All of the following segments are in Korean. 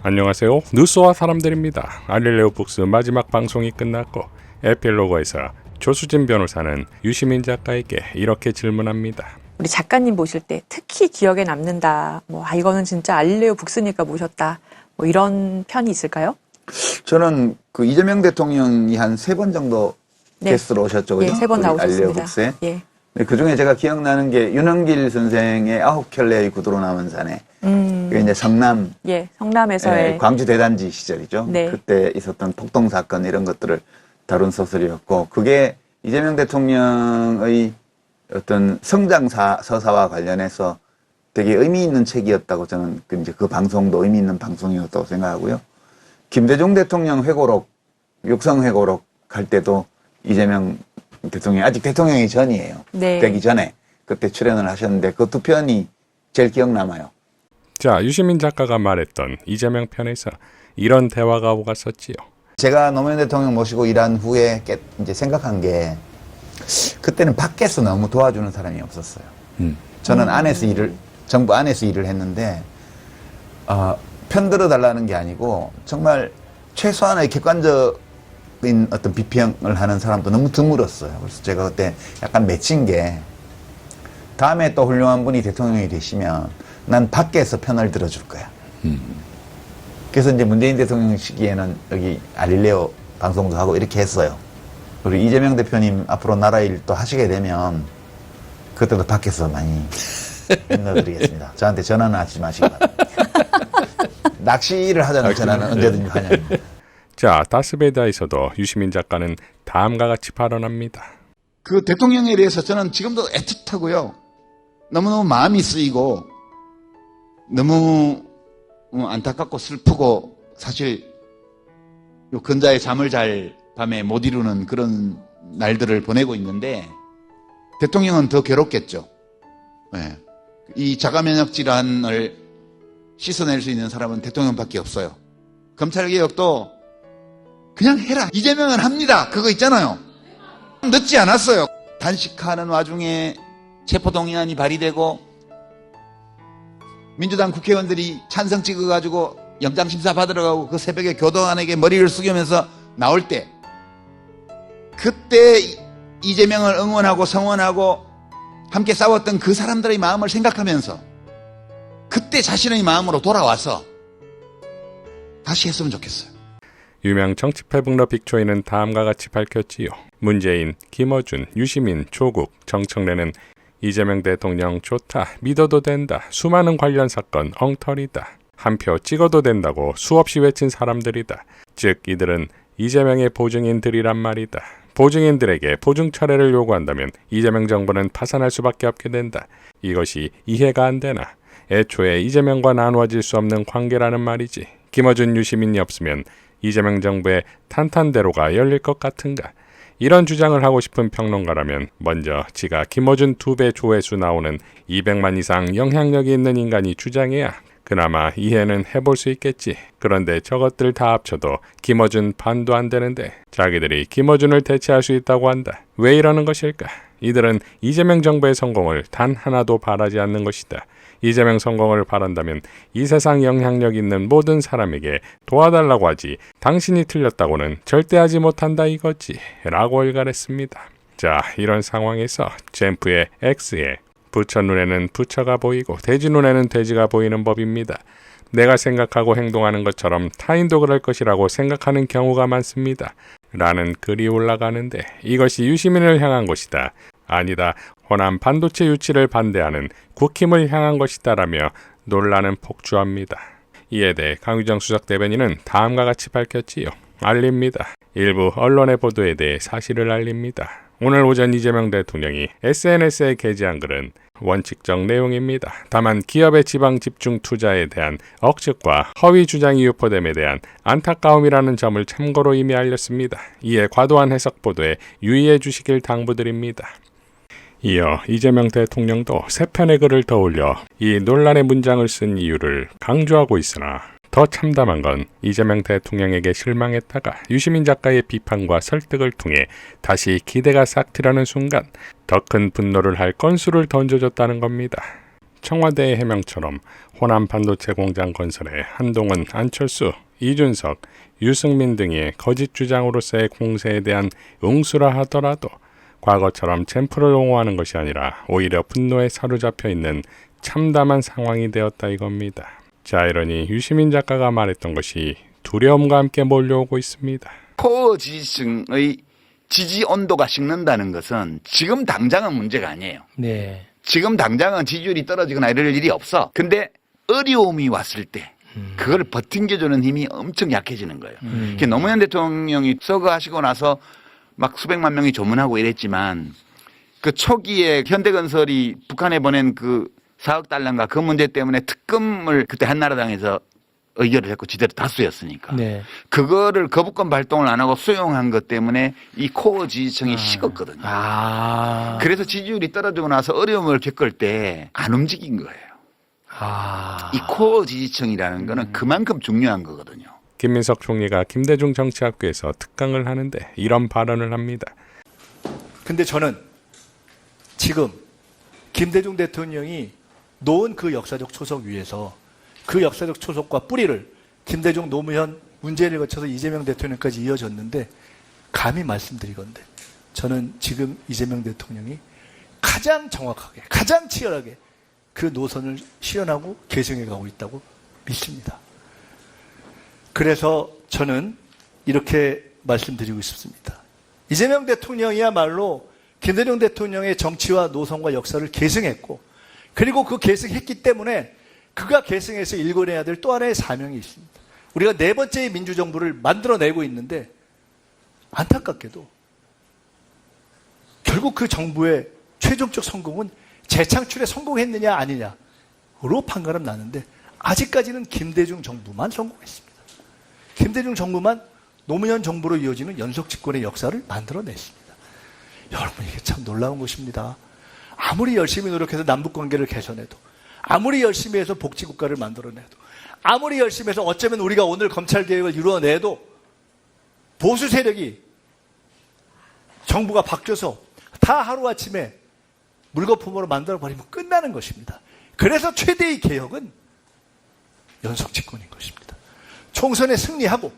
안녕하세요. 뉴스와 사람들입니다. 알릴레오 북스 마지막 방송이 끝났고 에필로그에서 조수진 변호사는 유시민 작가에게 이렇게 질문합니다. 우리 작가님 모실 때 특히 기억에 남는다. 이거는 진짜 알릴레오 북스니까 모셨다. 이런 편이 있을까요? 저는 그 이재명 대통령이 한 3번 정도 게스트로 오셨죠. 그죠? 예, 3번 나오셨습니다. 알릴레오 북스에. 예. 네, 그 중에 제가 기억나는 게 윤은길 선생의 9켤레의 구두로 남은 산에. 그게 이제 성남. 예, 성남에서의. 광주 대단지 시절이죠. 네. 그때 있었던 폭동 사건 이런 것들을 다룬 소설이었고, 그게 이재명 대통령의 어떤 성장 서사와 관련해서 되게 의미 있는 책이었다고 저는 그 방송도 의미 있는 방송이었다고 생각하고요. 김대중 대통령 회고록, 육성 회고록 할 때도 이재명 대통령이 아직 대통령이 전이에요. 네. 되기 전에 그때 출연을 하셨는데 그 두 편이 제일 기억 남아요. 자, 유시민 작가가 말했던 이재명 편에서 이런 대화가 오갔었지요. 제가 노무현 대통령 모시고 일한 후에 이제 생각한 게 그때는 밖에서 너무 도와주는 사람이 없었어요. 저는 정부 안에서 일을 했는데 편 들어달라는 게 아니고 정말 최소한의 객관적인 어떤 비평을 하는 사람도 너무 드물었어요. 그래서 제가 그때 약간 맺힌 게 다음에 또 훌륭한 분이 대통령이 되시면 난 밖에서 편을 들어줄 거야. 그래서 이제 문재인 대통령 시기에는 여기 알릴레오 방송도 하고 이렇게 했어요. 그리고 이재명 대표님 앞으로 나라 일 또 하시게 되면 그때도 밖에서 많이 힘내드리겠습니다. 저한테 전화는 하지 마시기 바랍니다. 낚시를 하자는 전화는 언제든지 환영입니다. 자, 다스베이다에서도 유시민 작가는 다음과 같이 발언합니다. 그 대통령에 대해서 저는 지금도 애틋하고요. 너무너무 마음이 쓰이고 너무 안타깝고 슬프고 사실 요 근자에 잠을 잘 밤에 못 이루는 그런 날들을 보내고 있는데 대통령은 더 괴롭겠죠. 네. 이 자가면역 질환을 씻어낼 수 있는 사람은 대통령밖에 없어요. 검찰개혁도 그냥 해라. 이재명은 합니다. 그거 있잖아요. 늦지 않았어요. 단식하는 와중에 체포동의안이 발의되고 민주당 국회의원들이 찬성 찍어가지고 영장심사 받으러 가고 그 새벽에 교도관에게 머리를 숙이면서 나올 때 그때 이재명을 응원하고 성원하고 함께 싸웠던 그 사람들의 마음을 생각하면서 그때 자신의 마음으로 돌아와서 다시 했으면 좋겠어요. 유명 정치패북러 빅초이는 다음과 같이 밝혔지요. 문재인, 김어준, 유시민, 조국, 정청래는 이재명 대통령 좋다, 믿어도 된다, 수많은 관련 사건 엉터리다, 한 표 찍어도 된다고 수없이 외친 사람들이다. 즉 이들은 이재명의 보증인들이란 말이다. 보증인들에게 보증 철회를 요구한다면 이재명 정부는 파산할 수밖에 없게 된다. 이것이 이해가 안 되나? 애초에 이재명과 나누어질 수 없는 관계라는 말이지. 김어준, 유시민이 없으면 이재명 정부의 탄탄대로가 열릴 것 같은가? 이런 주장을 하고 싶은 평론가라면 먼저 지가 김어준 2배 조회수 나오는 200만 이상 영향력이 있는 인간이 주장해야 그나마 이해는 해볼 수 있겠지. 그런데 저것들 다 합쳐도 김어준 반도 안 되는데 자기들이 김어준을 대체할 수 있다고 한다. 왜 이러는 것일까? 이들은 이재명 정부의 성공을 단 하나도 바라지 않는 것이다. 이재명 성공을 바란다면 이 세상 영향력 있는 모든 사람에게 도와달라고 하지 당신이 틀렸다고는 절대 하지 못한다 이거지 라고 일갈했습니다. 자, 이런 상황에서 젠프의 X에 부처 눈에는 부처가 보이고 돼지 눈에는 돼지가 보이는 법입니다. 내가 생각하고 행동하는 것처럼 타인도 그럴 것이라고 생각하는 경우가 많습니다. 라는 글이 올라가는데 이것이 유시민을 향한 것이다. 아니다. 호남 반도체 유치를 반대하는 국힘을 향한 것이다라며 논란은 폭주합니다. 이에 대해 강유정 수석 대변인은 다음과 같이 밝혔지요. 알립니다. 일부 언론의 보도에 대해 사실을 알립니다. 오늘 오전 이재명 대통령이 SNS에 게재한 글은 원칙적 내용입니다. 다만 기업의 지방 집중 투자에 대한 억측과 허위 주장이 유포됨에 대한 안타까움이라는 점을 참고로 이미 알렸습니다. 이에 과도한 해석 보도에 유의해 주시길 당부드립니다. 이어 이재명 대통령도 세 편의 글을 더 올려 이 논란의 문장을 쓴 이유를 강조하고 있으나 더 참담한 건 이재명 대통령에게 실망했다가 유시민 작가의 비판과 설득을 통해 다시 기대가 싹 트려는 순간 더 큰 분노를 할 건수를 던져줬다는 겁니다. 청와대의 해명처럼 호남 반도체 공장 건설에 한동훈, 안철수, 이준석, 유승민 등의 거짓 주장으로서의 공세에 대한 응수라 하더라도 과거처럼 젠프를 옹호하는 것이 아니라 오히려 분노에 사로잡혀 있는 참담한 상황이 되었다 이겁니다. 자, 이러니 유시민 작가가 말했던 것이 두려움과 함께 몰려오고 있습니다. 코어 지지층의 지지 온도가 식는다는 것은 지금 당장은 문제가 아니에요. 네. 지금 당장은 지지율이 떨어지거나 이럴 일이 없어. 근데 어려움이 왔을 때 그걸 버팅겨주는 힘이 엄청 약해지는 거예요. 노무현 대통령이 서거하시고 나서 막 수백만 명이 조문하고 이랬지만 그 초기에 현대건설이 북한에 보낸 그 4억 달러인가 그 문제 때문에 특검을 그때 한나라당에서 의결을 했고 지대로 다수였으니까. 네. 그거를 거부권 발동을 안 하고 수용한 것 때문에 이 코어 지지층이 식었거든요. 그래서 지지율이 떨어지고 나서 어려움을 겪을 때 안 움직인 거예요. 이 코어 지지층이라는 거는 그만큼 중요한 거거든요. 김민석 총리가 김대중 정치학교에서 특강을 하는데 이런 발언을 합니다. 근데 저는 지금 김대중 대통령이 놓은 그 역사적 초석 위에서 그 역사적 초석과 뿌리를 김대중, 노무현, 문재인을 거쳐서 이재명 대통령까지 이어졌는데 감히 말씀드리건대 저는 지금 이재명 대통령이 가장 정확하게, 가장 치열하게 그 노선을 실현하고 계승해 가고 있다고 믿습니다. 그래서 저는 이렇게 말씀드리고 싶습니다. 이재명 대통령이야말로 김대중 대통령의 정치와 노선과 역사를 계승했고 그리고 그 계승했기 때문에 그가 계승해서 일궈내야 될 또 하나의 사명이 있습니다. 우리가 네 번째의 민주정부를 만들어내고 있는데 안타깝게도 결국 그 정부의 최종적 성공은 재창출에 성공했느냐 아니냐로 판가름 나는데 아직까지는 김대중 정부만 성공했습니다. 김대중 정부만 노무현 정부로 이어지는 연속 집권의 역사를 만들어냈습니다. 여러분 이게 참 놀라운 것입니다. 아무리 열심히 노력해서 남북관계를 개선해도 아무리 열심히 해서 복지국가를 만들어내도 아무리 열심히 해서 어쩌면 우리가 오늘 검찰개혁을 이루어내도 보수 세력이 정부가 바뀌어서 다 하루아침에 물거품으로 만들어버리면 끝나는 것입니다. 그래서 최대의 개혁은 연속 집권인 것입니다. 총선에 승리하고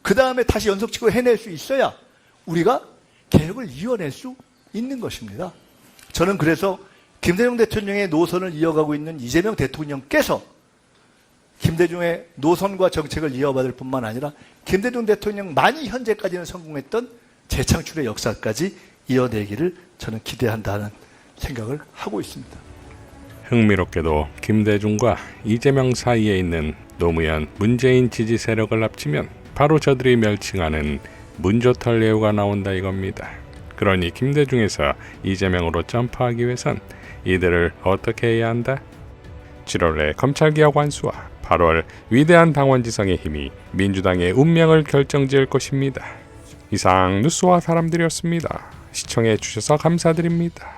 그 다음에 다시 연속 집권을 해낼 수 있어야 우리가 개혁을 이어낼 수 있는 것입니다. 저는 그래서 김대중 대통령의 노선을 이어가고 있는 이재명 대통령께서 김대중의 노선과 정책을 이어받을 뿐만 아니라 김대중 대통령만이 현재까지는 성공했던 재창출의 역사까지 이어내기를 저는 기대한다는 생각을 하고 있습니다. 흥미롭게도 김대중과 이재명 사이에 있는 노무현, 문재인 지지 세력을 합치면 바로 저들이 멸칭하는 문조털 예우가 나온다 이겁니다. 그러니 김대중에서 이재명으로 점프하기 위해선 이들을 어떻게 해야 한다? 7월에 검찰개혁 완수와 8월 위대한 당원지성의 힘이 민주당의 운명을 결정지을 것입니다. 이상 뉴스와 사람들이었습니다. 시청해 주셔서 감사드립니다.